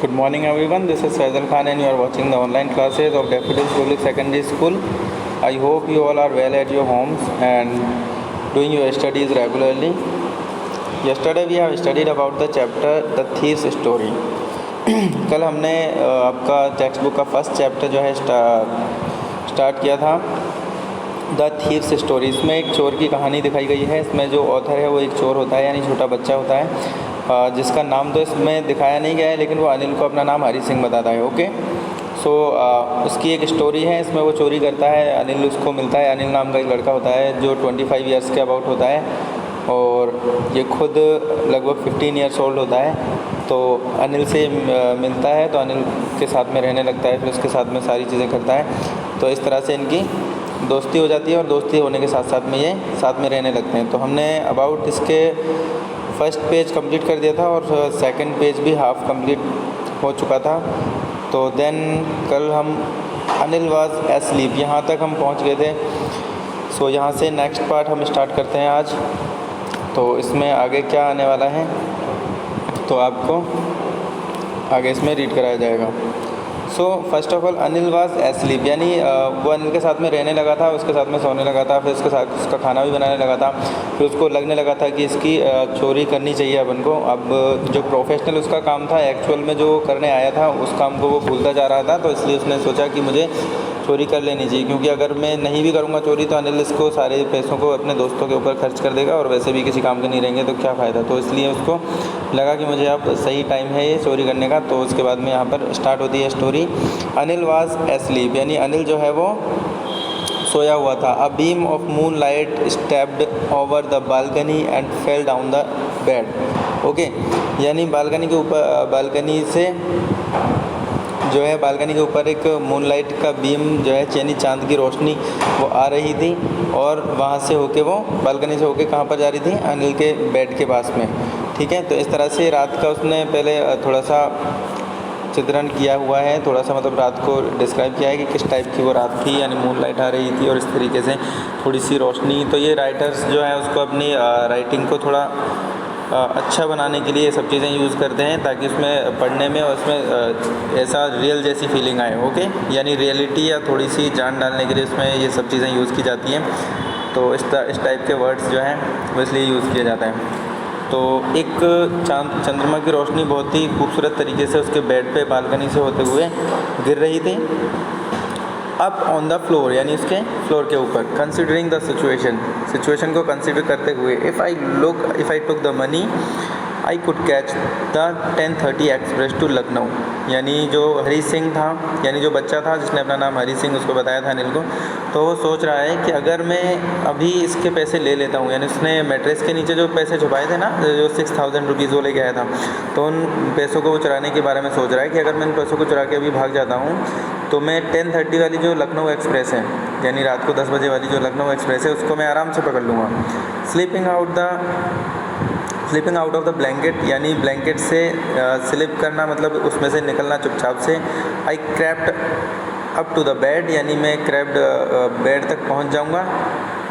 Good morning everyone, this is Faisal Khan and you are watching the online classes of Daffodils Public Secondary School. I hope you all are well at your homes and doing your studies regularly. Yesterday we have studied about the chapter The Thief's Story. कल हमने आपका text book का first chapter जो है start किया था the thieves story. इसमें एक चोर की कहानी दिखाई गई है। इसमें जो ऑथर है वो एक चोर होता है, यानी छोटा बच्चा होता है जिसका नाम तो इसमें दिखाया नहीं गया है, लेकिन वो अनिल को अपना नाम हरी सिंह बताता है। ओके, सो उसकी एक स्टोरी है। इसमें वो चोरी करता है, अनिल उसको मिलता है। अनिल नाम का एक लड़का होता है जो 25 ईयर्स के अबाउट होता है और ये खुद लगभग 15 ईयर्स ओल्ड होता है। तो अनिल से मिलता है तो अनिल के साथ में रहने लगता है, फिर उसके साथ में सारी चीज़ें करता है। तो इस तरह से इनकी दोस्ती हो जाती है और दोस्ती होने के साथ साथ में ये साथ में रहने लगते हैं। तो हमने अबाउट इसके फर्स्ट पेज कंप्लीट कर दिया था और सेकंड पेज भी हाफ कंप्लीट हो चुका था। तो देन कल हम अनिल वाज एस्लीप यहाँ तक हम पहुँच गए थे। सो यहाँ से नेक्स्ट पार्ट हम स्टार्ट करते हैं आज। तो इसमें आगे क्या आने वाला है तो आपको आगे इसमें रीड कराया जाएगा। So first of all Anil was asleep, यानी वो अनिल के साथ में रहने लगा था, उसके साथ में सोने लगा था, फिर उसके साथ उसका खाना भी बनाने लगा था। फिर उसको लगने लगा था कि इसकी चोरी करनी चाहिए अपन को। अब जो प्रोफेशनल उसका काम था, एक्चुअल में जो करने आया था उस काम को वो भूलता जा रहा था। तो इसलिए उसने सोचा कि मुझे चोरी कर लेनी चाहिए, क्योंकि अगर मैं नहीं भी करूँगा चोरी तो अनिल इसको सारे पैसों को अपने दोस्तों के ऊपर खर्च कर देगा और वैसे भी किसी काम के नहीं रहेंगे तो क्या फ़ायदा। तो इसलिए उसको लगा कि मुझे अब सही टाइम है ये चोरी करने का। तो उसके बाद में यहाँ पर स्टार्ट होती है स्टोरी। अनिल वाज एस्लीप, यानी अनिल जो है वो सोया हुआ था। A beam of moon light stepped over the balcony and fell down the bed. Okay, यानी बालकनी से जो है बालकनी के ऊपर एक मूनलाइट का बीम जो है यानी चांद की रोशनी वो आ रही थी और वहाँ से होके वो बालकनी से होके कहाँ पर जा रही थी, अनिल के बेड के पास में। ठीक है, तो इस तरह से रात का उसने पहले थोड़ा सा चित्रण किया हुआ है, थोड़ा सा मतलब रात को डिस्क्राइब किया है कि किस टाइप की वो रात थी, यानी मूनलाइट आ रही थी और इस तरीके से थोड़ी सी रोशनी। तो ये राइटर्स जो है उसको अपनी राइटिंग को थोड़ा अच्छा बनाने के लिए ये सब चीज़ें यूज़ करते हैं ताकि उसमें पढ़ने में और उसमें ऐसा रियल जैसी फीलिंग आए। ओके, यानी रियलिटी या थोड़ी सी जान डालने के लिए उसमें ये सब चीज़ें यूज़ की जाती हैं। तो इस टाइप के वर्ड्स जो हैं वो इसलिए यूज़ किया जाता है। तो एक चंद्रमा की रोशनी बहुत ही खूबसूरत तरीके से उसके बेड पे बालकनी से होते हुए गिर रही थी अप ऑन द फ्लोर, यानी उसके फ्लोर के ऊपर। कंसिडरिंग द सिचुएशन को कंसिडर करते हुए if I took the money I could catch the 10:30 express to Lucknow. यानी जो हरी सिंह था, यानी जो बच्चा था जिसने अपना नाम हरी सिंह उसको बताया था अनिल को, तो वो सोच रहा है कि अगर मैं अभी इसके पैसे ले लेता हूँ, यानी उसने मैट्रेस के नीचे जो पैसे छुपाए थे ना, जो 6000 रुपीज़ वो लेके आया था, तो उन पैसों को वो चुराने के बारे में सोच रहा है कि अगर मैं इन पैसों को चुरा के अभी भाग जाता हूँ तो मैं 10:30 वाली जो लखनऊ एक्सप्रेस है, यानी रात को 10 बजे वाली जो लखनऊ एक्सप्रेस है, उसको मैं आराम से पकड़ लूँगा। Sleeping out of the blanket, यानी ब्लैंकेट से स्लिप करना मतलब उसमें से निकलना चुपचाप से। आई crept up to the bed, यानी मैं क्रैप्ड बेड तक पहुंच जाऊंगा।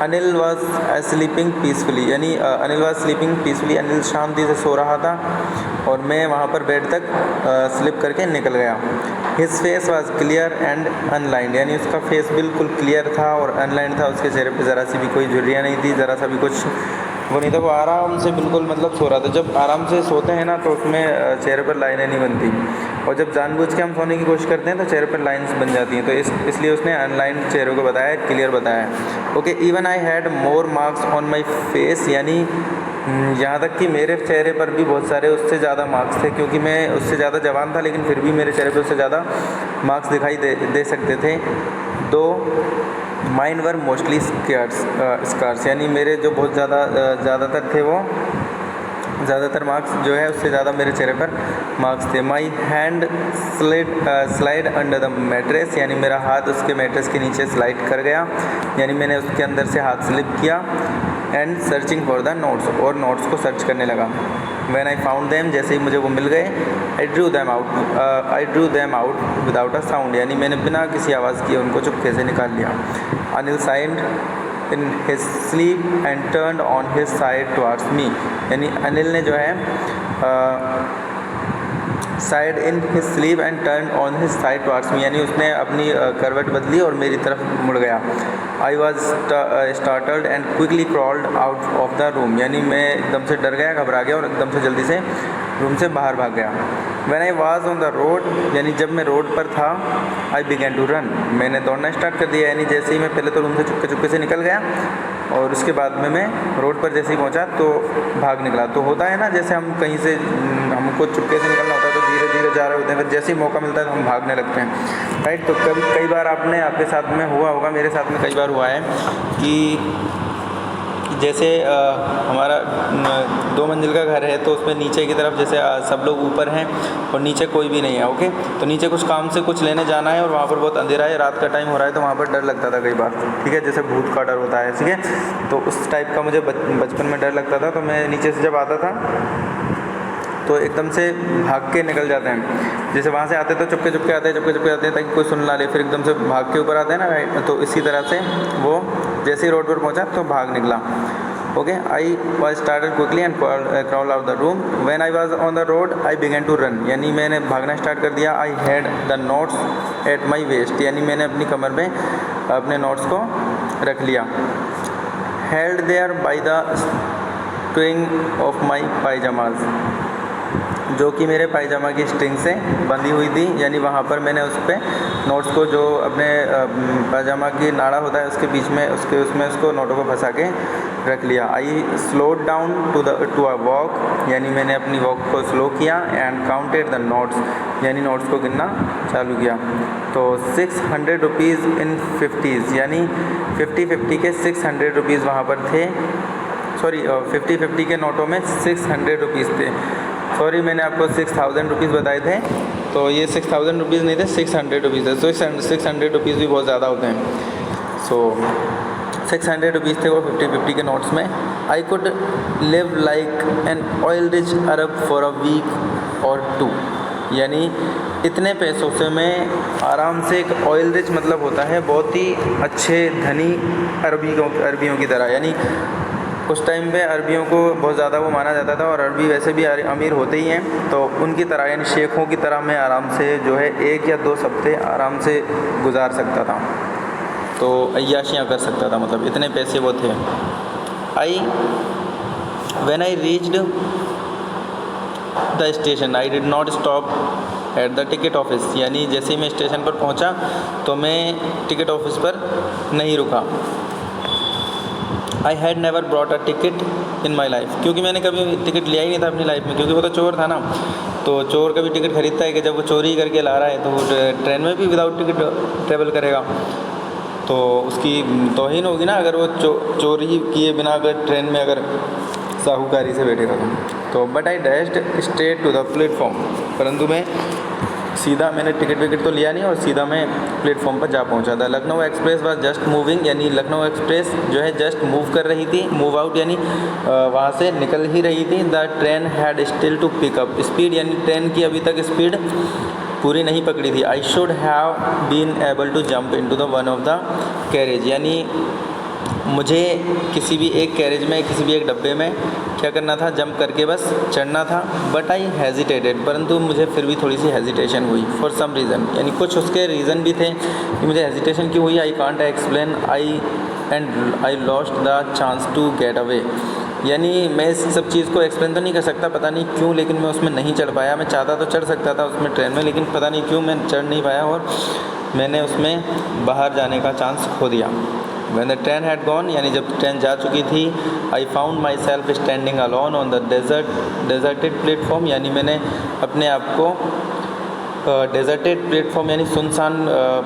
अनिल वाज स्लीपिंग पीसफुली, यानी Anil was sleeping peacefully, Anil शांति से सो रहा था और मैं वहाँ पर बेड तक स्लिप करके निकल गया। His face was clear and unlined, यानी उसका फेस बिल्कुल क्लियर था और अनलाइंड था। उसके चेहरे पे ज़रा सी भी कोई झुर्रियाँ नहीं थी, ज़रा सा भी कुछ वो नहीं था। वो आराम से बिल्कुल मतलब सो रहा था। जब आराम से सोते हैं ना तो उसमें चेहरे पर लाइनें नहीं बनती, और जब जानबूझ के हम सोने की कोशिश करते हैं तो चेहरे पर लाइंस बन जाती हैं। तो इसलिए उसने अनलाइंड चेहरों को बताया, क्लियर बताया। Okay, even I had more marks on my face, यानी यहाँ तक कि मेरे चेहरे पर भी बहुत सारे उससे ज़्यादा मार्क्स थे, क्योंकि मैं उससे ज़्यादा जवान था, लेकिन फिर भी मेरे चेहरे पर उससे ज़्यादा मार्क्स दिखाई दे सकते थे। दो माइन वर मोस्टली स्कार्स, यानी मेरे जो बहुत ज़्यादातर थे वो ज़्यादातर मार्क्स जो है उससे ज़्यादा मेरे चेहरे पर मार्क्स थे। My hand slide under the mattress, यानी मेरा हाथ उसके मैट्रेस के नीचे स्लाइड कर गया, यानी मैंने उसके अंदर से हाथ स्लिप किया। And searching for the notes, और नोट्स को सर्च करने लगा। व्हेन आई फाउंड देम, जैसे ही मुझे वो मिल गए, I drew them out without a sound, यानी मैंने बिना किसी आवाज़ किए उनको चुपके से निकाल लिया। Anil side in his sleep and turned on his side towards me, यानी अनिल ने जो है side in his sleep and turn on his side towards me, यानी उसने अपनी करवट बदली और मेरी तरफ मुड़ गया। I was startled and quickly crawled out of the room, यानी मैं एकदम से डर गया, घबरा गया और एकदम से जल्दी से रूम से बाहर भाग गया। When I was on the road, यानी जब मैं रोड पर था, आई बिगैन टू रन, मैंने दौड़ना स्टार्ट कर दिया। यानी जैसे ही मैं पहले तो रूम से चुपके चुपके से निकल गया और उसके बाद में मैं रोड पर जैसे ही पहुंचा तो भाग निकला। तो होता है ना, जैसे हम कहीं से हमको चुपके से निकलना होता है तो धीरे धीरे जा रहे होते हैं, फिर जैसे ही मौका मिलता है तो हम भागने लगते हैं, राइट। तो कई बार आपके साथ में हुआ होगा, मेरे साथ में कई बार हुआ है कि जैसे हमारा 2 मंजिल का घर है तो उसमें नीचे की तरफ जैसे सब लोग ऊपर हैं और नीचे कोई भी नहीं है, ओके। तो नीचे कुछ काम से कुछ लेने जाना है और वहाँ पर बहुत अंधेरा है, रात का टाइम हो रहा है, तो वहाँ पर डर लगता था कई बार, ठीक है, जैसे भूत का डर होता है, ठीक है। तो उस टाइप का मुझे बचपन में डर लगता था। तो मैं नीचे से जब आता था तो एकदम से भाग के निकल जाते हैं, जैसे वहाँ से आते तो चुपके चुपके आते हैं ताकि कोई सुन ना ले, फिर एकदम से भाग के ऊपर आते हैं ना, राइट। तो इसी तरह से वो जैसे ही रोड पर पहुँचा तो भाग निकला, okay. I was started quickly and crawl out the room. When I was on the road I began to run, यानी मैंने भागना स्टार्ट कर दिया। I had the notes at my waist, यानी मैंने अपनी कमर में अपने नोट्स को रख लिया। Held there by the string of my pyjamas, जो कि मेरे पायजामा की स्ट्रिंग से बंधी हुई थी, यानी वहाँ पर मैंने उस पर नोट्स को, जो अपने पायजामा की नाड़ा होता है उसके बीच में उसमें उसको नोटों को फंसा के रख लिया। I slowed down to a walk, यानी मैंने अपनी वॉक को स्लो किया। एंड काउंटेड द नोट्स, यानी नोट्स को गिनना चालू किया। तो 600 रुपीज़ इन 50s, यानी 50-50 के 600 रुपीज़ वहाँ पर थे। सॉरी, 50-50 के नोटों में 600 रुपीज़ थे। सॉरी, मैंने आपको 6000 रुपीज़ बताए थे, तो ये 6000 रुपीज़ नहीं थे, 600 रुपीज़ है। 600 रुपीज़ भी बहुत ज़्यादा होते हैं। सो 600 रुपीज़ थे वो 50-50 के नोट्स में। I could live like an oil rich Arab for a week और 2, यानी इतने पैसों से मैं आराम से, एक ऑयल रिच मतलब होता है बहुत ही अच्छे धनी अरबियों की तरह, यानी उस टाइम पे अरबियों को बहुत ज़्यादा वो माना जाता था और अरबी वैसे भी अमीर होते ही हैं, तो उनकी तरह यानी शेखों की तरह मैं आराम से जो है 1 या 2 हफ्ते आराम से गुजार सकता था, तो अय्याशियाँ कर सकता था, मतलब इतने पैसे वो थे। When I reached the station I did not stop at the ticket office, यानी जैसे ही मैं स्टेशन पर पहुंचा तो मैं टिकट ऑफिस पर नहीं रुका। I had never brought a ticket in my life, क्योंकि मैंने कभी टिकट लिया ही नहीं था अपनी लाइफ में, क्योंकि वो तो चोर था ना। तो चोर कभी टिकट खरीदता है कि जब वो चोरी करके ला रहा है तो वो ट्रेन में भी विदाउट टिकट ट्रेवल करेगा, तो उसकी तौहीन होगी ना अगर वो चोरी किए बिना अगर ट्रेन में अगर साहूकारी से बैठेगा तो। But I dashed straight to the platform, परंतु मैंने टिकट विकट तो लिया नहीं और सीधा मैं प्लेटफॉर्म पर जा पहुंचा था। Lucknow express was just moving, यानी लखनऊ एक्सप्रेस जो है जस्ट मूव कर रही थी, मूव आउट यानी वहाँ से निकल ही रही थी। The train had still to pick up speed, यानी ट्रेन की अभी तक स्पीड पूरी नहीं पकड़ी थी। I should have been able to jump into the one of the carriage, यानी मुझे किसी भी एक कैरेज में, किसी भी एक डब्बे में क्या करना था, जंप करके बस चढ़ना था। बट आई हेजिटेटेड, परंतु मुझे फिर भी थोड़ी सी हेजिटेशन हुई फॉर सम रीज़न, यानी कुछ उसके रीज़न भी थे कि मुझे हेजिटेशन क्यों हुई। I can't explain I lost the chance to get away, यानी मैं इस सब चीज़ को एक्सप्लेन तो नहीं कर सकता, पता नहीं क्यों, लेकिन मैं उसमें नहीं चढ़ पाया। मैं चाहता तो चढ़ सकता था उसमें ट्रेन में, लेकिन पता नहीं क्यों मैं चढ़ नहीं पाया और मैंने उसमें बाहर जाने का चांस खो दिया। When the train had gone, यानी जब ट्रेन जा चुकी थी, I found myself standing alone on the deserted platform, यानी मैंने अपने आप को डेजर्टेड प्लेटफॉर्म यानी सुनसान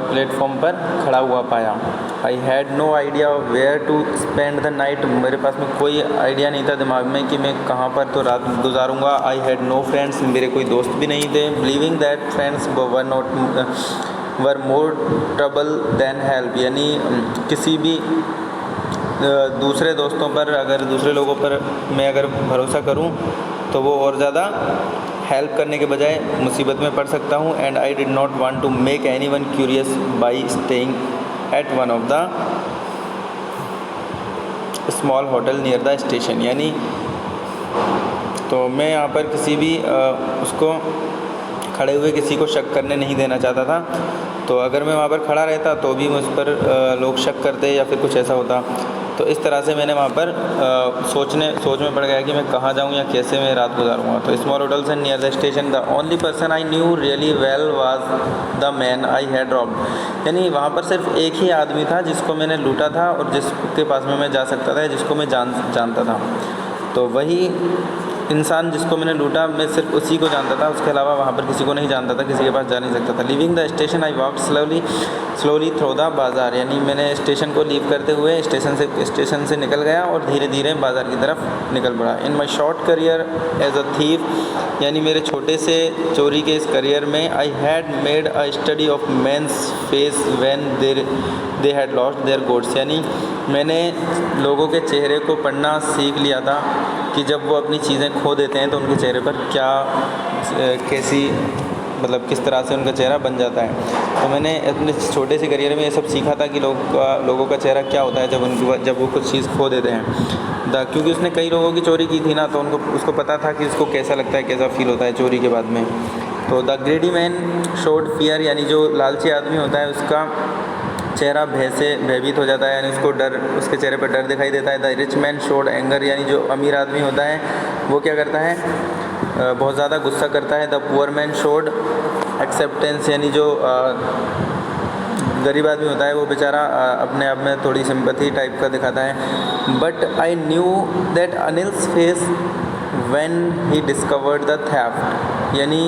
प्लेटफॉर्म पर खड़ा हुआ पाया। I had no idea where to spend the night, मेरे पास में कोई आइडिया नहीं था दिमाग में कि मैं कहाँ पर तो रात गुजारूंगा। आई हैड नो फ्रेंड्स, मेरे कोई दोस्त भी नहीं थे। Believing that friends were more trouble than help, यानी किसी भी दूसरे दोस्तों पर, अगर दूसरे लोगों पर मैं अगर भरोसा करूं तो वो और ज़्यादा हेल्प करने के बजाय मुसीबत में पड़ सकता हूं। And I did not want to make anyone curious by staying at one of the small hotel near the station, यानी तो मैं यहाँ पर किसी भी उसको खड़े हुए किसी को शक करने नहीं देना चाहता था। तो अगर मैं वहाँ पर खड़ा रहता तो भी मुझ पर लोग शक करते या फिर कुछ ऐसा होता। तो इस तरह से मैंने वहाँ पर सोच में पड़ गया कि मैं कहाँ जाऊँ या कैसे मैं रात गुजारूँगा। तो small hotels and near the station, the only person I knew really well was the man I had robbed. यानी वहाँ पर सिर्फ एक ही आदमी था जिसको मैंने लूटा था और जिसके पास में मैं जा सकता था, जिसको मैं जानता था। तो वही इंसान जिसको मैंने लूटा, मैं सिर्फ उसी को जानता था, उसके अलावा वहाँ पर किसी को नहीं जानता था, किसी के पास जा नहीं सकता था। Living the station I walked slowly through the बाज़ार, यानी मैंने स्टेशन को लीव करते हुए स्टेशन से निकल गया और धीरे धीरे बाज़ार की तरफ निकल पड़ा। In my short career as a thief, यानी मेरे छोटे से चोरी के इस करियर में, I had made a study of men's face when they had lost their goods, यानी मैंने लोगों के चेहरे को पढ़ना सीख लिया था कि जब वो अपनी चीज़ें खो देते हैं तो उनके चेहरे पर कैसी मतलब किस तरह से उनका चेहरा बन जाता है। तो मैंने अपने छोटे से करियर में ये सब सीखा था कि लोगों का चेहरा क्या होता है जब वो कुछ चीज़ खो देते हैं। क्योंकि उसने कई लोगों की चोरी की थी ना, तो उसको पता था कि उसको कैसा लगता है, कैसा फील होता है चोरी के बाद में। तो द ग्रेडी मैन शोड फियर, यानी जो लालची आदमी होता है उसका चेहरा भय से भयभीत हो जाता है, यानी उसके चेहरे पर डर दिखाई देता है। The rich man showed anger, यानी जो अमीर आदमी होता है वो क्या करता है, बहुत ज़्यादा गुस्सा करता है। The poor man showed acceptance, यानी जो गरीब आदमी होता है वो बेचारा अपने आप में थोड़ी सिंपैथी टाइप का दिखाता है। But I knew that Anil's face when he discovered the theft, यानी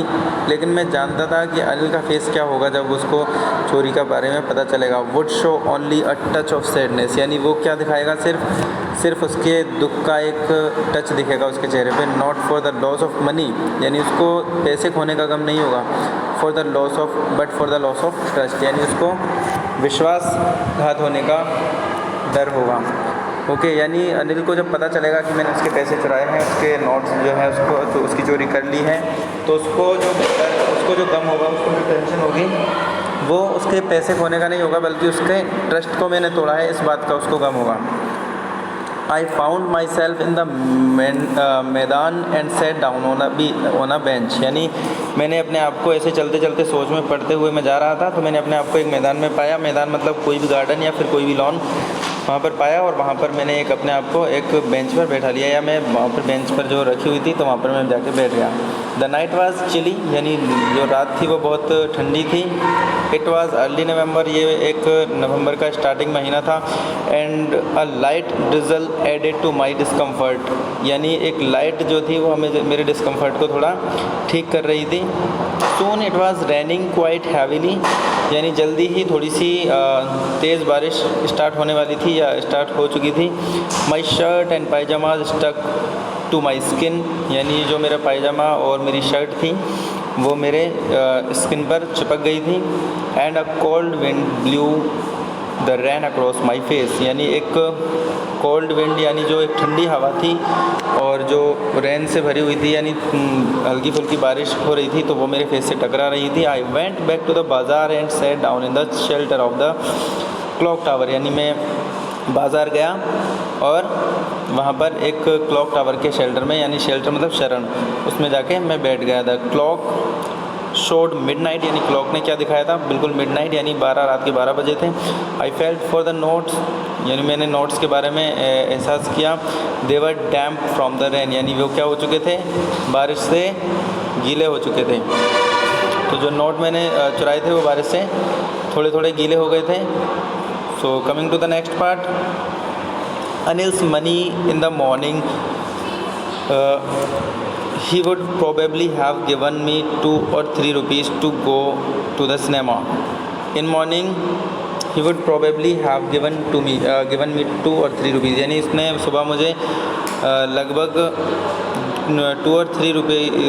लेकिन मैं जानता था कि अनिल का फेस क्या होगा जब उसको चोरी का बारे में पता चलेगा। Would show only a touch of sadness, यानी वो क्या दिखाएगा, सिर्फ उसके दुख का एक टच दिखेगा उसके चेहरे पे। Not for the loss of money, यानी उसको पैसे खोने का गम नहीं होगा, but for the loss of trust, यानी उसको विश्वासघात होने का डर होगा। ओके, यानी अनिल को जब पता चलेगा कि मैंने उसके पैसे चुराए हैं, उसके नोट्स जो है उसकी चोरी कर ली है, तो उसको जो गम होगा, उसको जो टेंशन होगी, वो उसके पैसे खोने का नहीं होगा बल्कि उसके ट्रस्ट को मैंने तोड़ा है इस बात का उसको गम होगा। I found myself in the maidan and sat down on a bench, यानी मैंने अपने आप को ऐसे चलते चलते सोच में पढ़ते हुए मैं जा रहा था, तो मैंने अपने आप को एक मैदान में पाया। मैदान मतलब कोई भी गार्डन या फिर कोई भी लॉन, वहाँ पर पाया और वहाँ पर मैंने अपने आप को एक बेंच पर बैठा लिया, या मैं वहाँ पर बेंच पर जो रखी हुई थी तो वहाँ पर मैं जाके बैठ गया। द नाइट वाज चिली, यानी जो रात थी वो बहुत ठंडी थी। इट वाज अर्ली नवंबर, ये एक नवंबर का स्टार्टिंग महीना था। And a light drizzle added to my discomfort, यानी एक लाइट जो थी वो हमें मेरे डिस्कम्फर्ट को थोड़ा ठीक कर रही थी। Soon it was raining quite heavily, यानी जल्दी ही थोड़ी सी तेज़ बारिश स्टार्ट होने वाली थी या स्टार्ट हो चुकी थी। My shirt and pyjama stuck to my skin, यानी जो मेरा पायजामा और मेरी शर्ट थी वो मेरे स्किन पर चिपक गई थी। And a cold wind blew the rain across my face, यानी एक कोल्ड विंड यानी जो एक ठंडी हवा थी और जो रैन से भरी हुई थी, यानी हल्की फुल्की बारिश हो रही थी, तो वो मेरे फेस से टकरा रही थी। I went back to the bazaar and sat down in the shelter of the clock tower, यानी मैं बाज़ार गया और वहाँ पर एक क्लॉक टावर के शेल्टर में, यानी शेल्टर मतलब शरण, उसमें जाके मैं बैठ गया था। क्लॉक शोड मिडनाइट, यानी क्लॉक ने क्या दिखाया था, बिल्कुल मिडनाइट, यानी रात के 12 बजे थे। I felt for the notes, यानी मैंने नोट्स के बारे में एहसास किया। दे वर डैम्प फ्रॉम द रेन, यानी वो क्या हो चुके थे, बारिश से गीले हो चुके थे। तो जो नोट मैंने चुराए थे वो बारिश से थोड़े थोड़े गीले हो गए थे। So coming to the next part, Anil's money in the morning, he would probably have given me 2 or 3 rupees to go to the cinema. In morning he would probably have given me 2 or 3 rupees, यानी इसने सुबह मुझे लगभग 2 और 3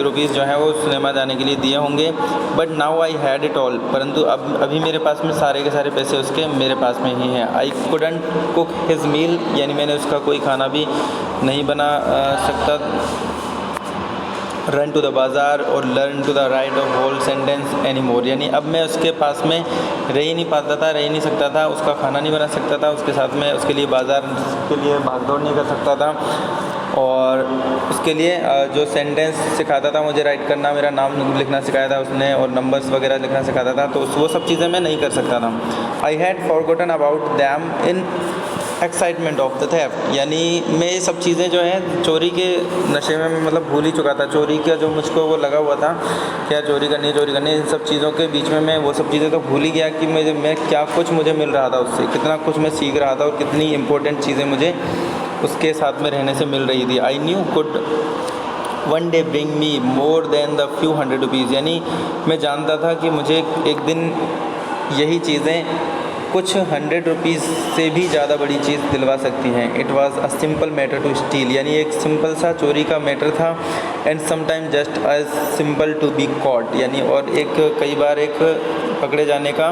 rupees जो है वो cinema जाने के लिए दिए होंगे। But now I had it all, परंतु अभी मेरे पास में सारे के सारे पैसे उसके मेरे पास में ही हैं। I couldn't cook his meal, यानी मैंने उसका कोई खाना भी नहीं बना सकता। रन टू द बाज़ार और learn to the write of whole sentence any more, यानी अब मैं उसके पास में रह ही नहीं सकता था, उसका खाना नहीं बना सकता था, उसके साथ में उसके लिए बाज़ार के लिए भागदौड़ नहीं कर सकता था। और उसके लिए जो सेंटेंस सिखाता था मुझे राइट करना, मेरा नाम लिखना सिखाया था उसने, और नंबर्स वगैरह लिखना सिखाता था, तो वो सब चीज़ें मैं नहीं कर सकता था। I had forgotten about them in excitement of the theft, यानी मैं ये सब चीज़ें जो हैं चोरी के नशे में मतलब भूल ही चुका था। चोरी का जो मुझको वो लगा हुआ था, क्या चोरी करनी है, इन सब चीज़ों के बीच में मैं वो सब चीज़ें तो भूल ही गया कि मैं क्या कुछ मुझे मिल रहा था उससे, कितना कुछ मैं सीख रहा था और कितनी इंपॉर्टेंट चीज़ें मुझे उसके साथ में रहने से मिल रही थी। I knew could one day bring me more than the few hundred rupees, यानी मैं जानता था कि मुझे एक दिन यही चीज़ें कुछ 100 रुपीज़ से भी ज़्यादा बड़ी चीज़ दिलवा सकती हैं। It was a simple matter to steal, यानी एक सिंपल सा चोरी का मैटर था। And sometime just as simple to be caught, यानी और एक कई बार एक पकड़े जाने का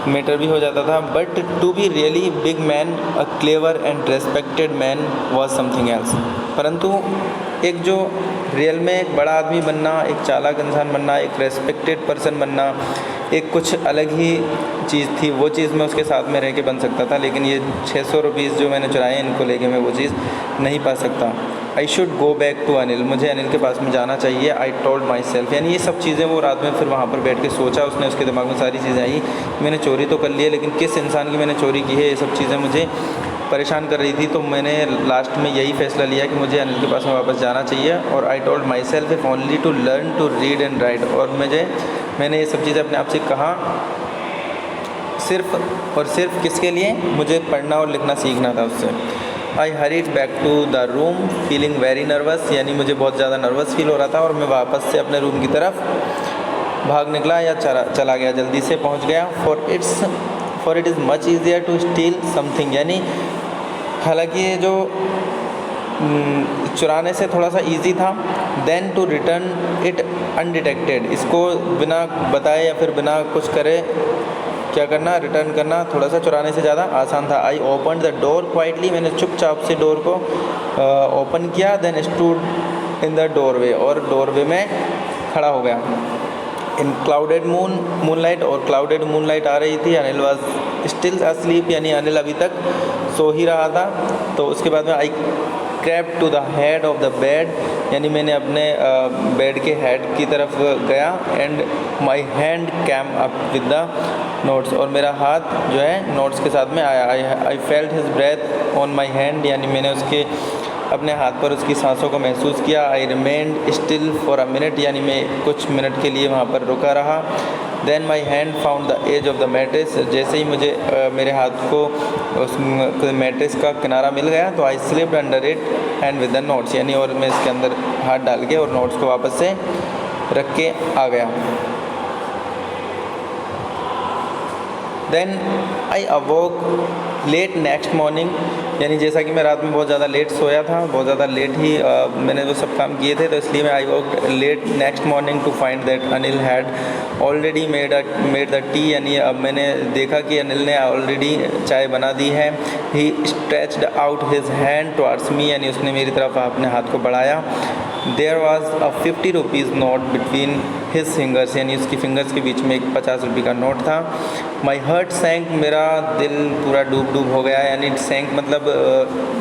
मैटर भी हो जाता था। But to be really big man, a clever and respected man was something else, परंतु एक जो रियल में एक बड़ा आदमी बनना, एक चालाक इंसान बनना, एक रेस्पेक्टेड पर्सन बनना, एक कुछ अलग ही चीज़ थी। वो चीज़ मैं उसके साथ में रह के बन सकता था, लेकिन ये 600 रुपीज़ जो मैंने चुराए इनको लेके मैं वो चीज़ नहीं पा सकता। I should go back to Anil, मुझे अनिल के पास में जाना चाहिए। आई टोल्ड माई सेल्फ, यानी ये सब चीज़ें वो रात में फिर वहाँ पर बैठ के सोचा उसने, उसके दिमाग में सारी चीज़ें आई। मैंने चोरी तो कर ली है, लेकिन किस इंसान की मैंने चोरी की है, ये सब चीज़ें मुझे परेशान कर रही थी। तो मैंने लास्ट में यही फैसला लिया कि मुझे अनिल के पास में वापस जाना चाहिए। और I told myself if only to learn to read and write, और मैंने ये सब चीज़ें अपने आप से कहा सिर्फ़ और सिर्फ किसके लिए, मुझे पढ़ना और लिखना सीखना था उससे। I hurried back to the room feeling very nervous, यानी मुझे बहुत ज़्यादा नर्वस फील हो रहा था और मैं वापस से अपने रूम की तरफ भाग निकला या चला गया, जल्दी से पहुंच गया। For it is much easier to steal something, यानी हालांकि ये जो चुराने से थोड़ा सा इजी था, then to return it undetected, इसको बिना बताए या फिर बिना कुछ करे क्या करना, रिटर्न करना थोड़ा सा चुराने से ज़्यादा आसान था। I open the door quietly, मैंने चुपचाप से डोर को ओपन किया। Then stood in the doorway, और डोरवे में खड़ा हो गया। इन क्लाउडेड मूनलाइट, और क्लाउडेड मूनलाइट आ रही थी। अनिल वाज स्टिल अस्लीप, यानी अनिल अभी तक सो ही रहा था। तो उसके बाद में I crept to the head of the bed, यानी मैंने अपने बेड के हेड की तरफ गया। And my hand came up with the notes, और मेरा हाथ जो है नोट्स के साथ में आया। I felt his breath on my hand, यानी मैंने उसके अपने हाथ पर उसकी सांसों को महसूस किया। I remained still for a minute, यानी मैं कुछ मिनट के लिए वहाँ पर रुका रहा। Then my hand found the edge of the mattress, जैसे ही मुझे मेरे हाथ को उस मैट्रेस का किनारा मिल गया तो I slipped under it and with the notes, यानी और मैं इसके अंदर हाथ डाल के और नोट्स को वापस से रख के आ गया। Then I awoke late next morning, यानी जैसा कि मैं रात में बहुत ज़्यादा लेट सोया था, बहुत ज़्यादा लेट ही मैंने वो सब काम किए थे, तो इसलिए मैं I woke late next morning to find that Anil had already made the tea, यानी अब मैंने देखा कि अनिल ने ऑलरेडी चाय बना दी है। He stretched out his hand towards me, यानी उसने मेरी तरफ अपने हाथ को बढ़ाया। There was a 50 rupees note between his fingers, यानी उसकी फिंगर्स के बीच में एक 50 रुपये का नोट था। माई हर्ट सैंक, मेरा दिल पूरा डूब हो गया, यानी सैंक मतलब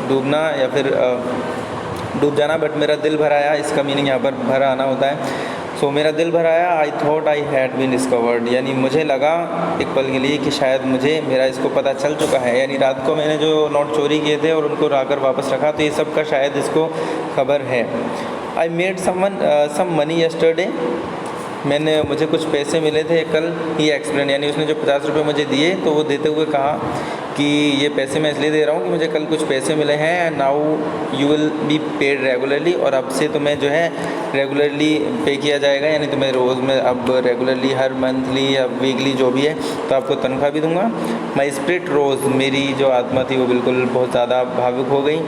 डूबना या फिर डूब जाना, बट मेरा दिल भर आया, इसका मीनिंग यहाँ पर भर आना होता है। सो मेरा दिल भर आया। I thought I had been discovered, यानी मुझे लगा एक पल के लिए कि शायद मेरा इसको पता चल चुका है, यानी रात को मैंने जो नोट चोरी किए थे और उनको लाकर वापस रखा, तो ये सब का शायद इसको खबर है। I made some money yesterday, मुझे कुछ पैसे मिले थे कल। ही एक्सप्लेन, यानी उसने जो 50 रुपये मुझे दिए तो वो देते हुए कहा कि ये पैसे मैं इसलिए दे रहा हूँ कि मुझे कल कुछ पैसे मिले हैं। Now you will be paid regularly, और अब से तुम्हें जो है रेगुलरली पे किया जाएगा, यानी तुम्हें रोज़ में अब रेगुलरली हर मंथली या वीकली जो भी है तो आपको तनख्वाह भी दूंगा। माई स्पिरिट रोज़, मेरी जो आत्मा थी वो बिल्कुल बहुत ज़्यादा भावुक हो गई।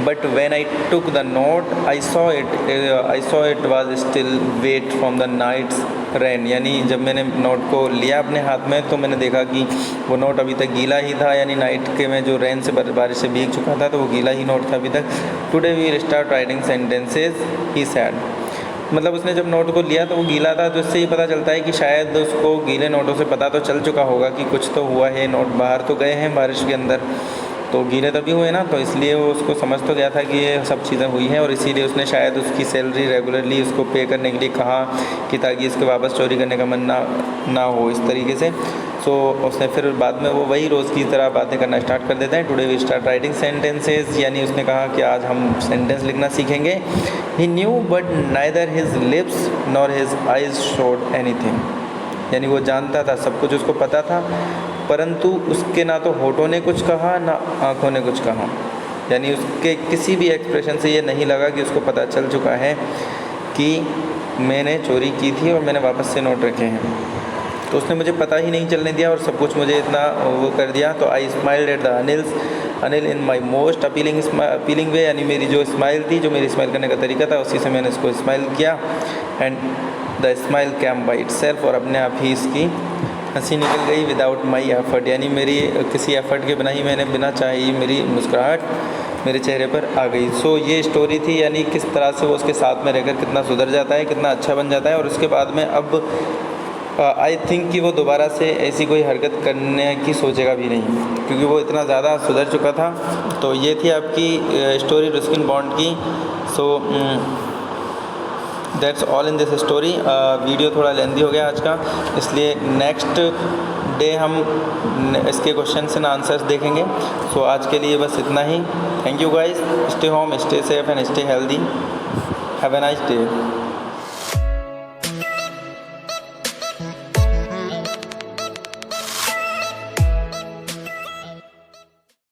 But when I took the note I saw it was still wet from the night's rain, यानी जब मैंने नोट को लिया अपने हाथ में तो मैंने देखा कि वो नोट अभी तक गीला ही था, यानी नाइट के में जो रेन से बारिश से भीग चुका था तो वो गीला ही नोट था अभी तक। Today we will start writing sentences, he said, मतलब उसने जब नोट को लिया तो वो गीला था, तो इससे ही पता चलता है कि शायद उसको गीले नोटों से पता तो चल चुका होगा कि कुछ तो हुआ है, नोट बाहर तो गए हैं बारिश के अंदर। तो गिरे तभी हुए ना, तो इसलिए वो उसको समझ तो गया था कि ये सब चीज़ें हुई हैं और इसीलिए उसने शायद उसकी सैलरी रेगुलरली उसको पे करने के लिए कहा कि ताकि इसके वापस चोरी करने का मन ना हो इस तरीके से। सो उसने फिर बाद में वो वही रोज़ की तरह बातें करना स्टार्ट कर देते हैं। Today we start writing sentences, यानी उसने कहा कि आज हम सेंटेंस लिखना सीखेंगे। He knew but neither his lips nor his eyes showed anything, यानी वो जानता था, सब कुछ उसको पता था, परंतु उसके ना तो होठों ने कुछ कहा ना आँखों ने कुछ कहा, यानी उसके किसी भी एक्सप्रेशन से ये नहीं लगा कि उसको पता चल चुका है कि मैंने चोरी की थी और मैंने वापस से नोट रखे हैं। तो उसने मुझे पता ही नहीं चलने दिया और सब कुछ मुझे इतना वो कर दिया। तो I smiled at the Anil in my most appealing way, यानी मेरी जो स्माइल थी, जो मेरी स्माइल करने का तरीका था, उसी से मैंने इसको स्माइल किया। And the smile came by itself, और अपने आप ही इसकी हंसी निकल गई विदाउट माई एफर्ट, यानी मेरी किसी एफर्ट के बिना ही मैंने बिना चाहे ही मेरी मुस्कुराहट मेरे चेहरे पर आ गई। सो ये स्टोरी थी, यानी किस तरह से वो उसके साथ में रहकर कितना सुधर जाता है, कितना अच्छा बन जाता है, और उसके बाद में अब आई थिंक कि वो दोबारा से ऐसी कोई हरकत करने की सोचेगा भी नहीं, क्योंकि वो इतना ज़्यादा सुधर चुका था। तो ये थी आपकी स्टोरी रस्किन बॉन्ड की। So that's all in this story. Video थोड़ा लेंदी हो गया आज का, इसलिए नेक्स्ट डे हम इसके क्वेश्चंस एंड आंसर्स देखेंगे। सो आज के लिए बस इतना ही। Thank you guys, stay home, stay safe and stay healthy. Have a nice day.